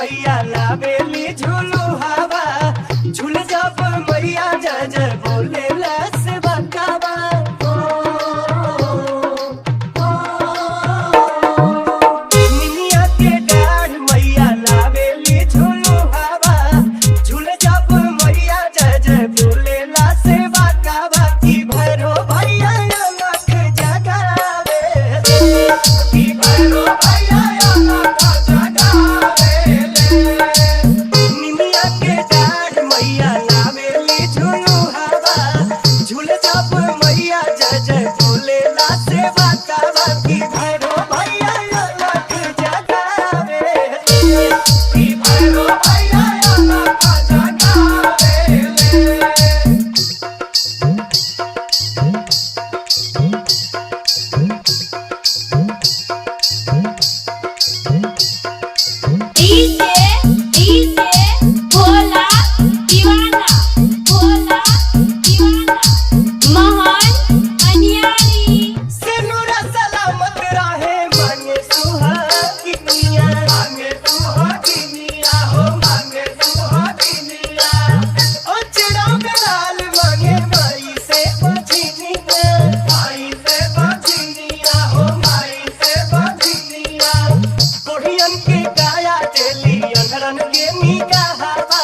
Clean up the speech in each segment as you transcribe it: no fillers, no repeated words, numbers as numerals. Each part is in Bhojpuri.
मैया लावेली झूलू हवा झूल जब मैया जय जय बोले लस बकावा निमिया के डाढ़ मैया लावेली झूलू हवा झूल जब मैया जय जय बोले लस बकावा की भैरो भैया लख जगावे की भैरो भैया लख जगावे निमिया के डाढ़ मैया लावेली झूलू हवा झूल जब मैया जय जय बोले लस बकावा की भैरो भैया लख जगावे की भैरो भैया लख जगावे डीजे डीजे भोला दीवाना मोहन अनियारी सिनुरा सलामत रहे मांगे सुहागिनिया हो मांगे सुहागिनिया अचरा में लाल मांगे माई से बजनिया हो माई से बजनिया कोढ़ियन के गाया देली अंधरन के निगाहवा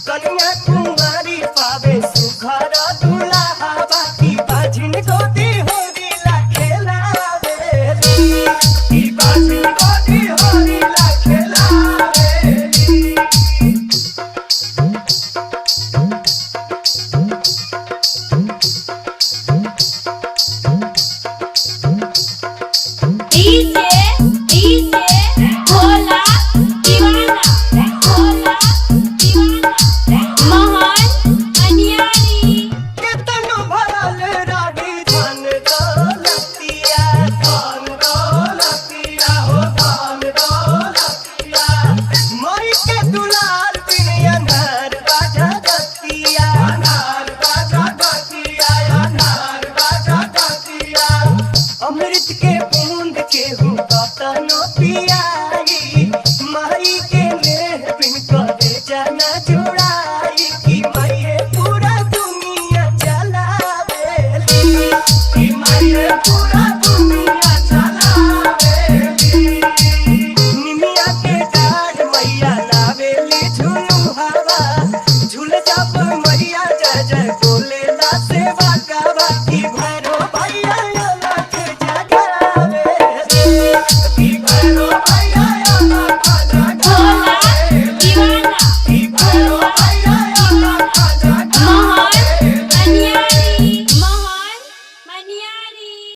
कन्या कुमारी पावे सुघर दुल्हावा की बाजिन गोदी होरीला खेलावे की बाजिन गोदी होरीला खेलावे डीजे डीजे भोला दीवाना मोहन अनियारी केतनो भरल रागी धन दौलतिया हो धन दौलतिया मई के दुलार बिन अनार बाजा गतिया अमृत के बूंद के हूँ कतनो पिया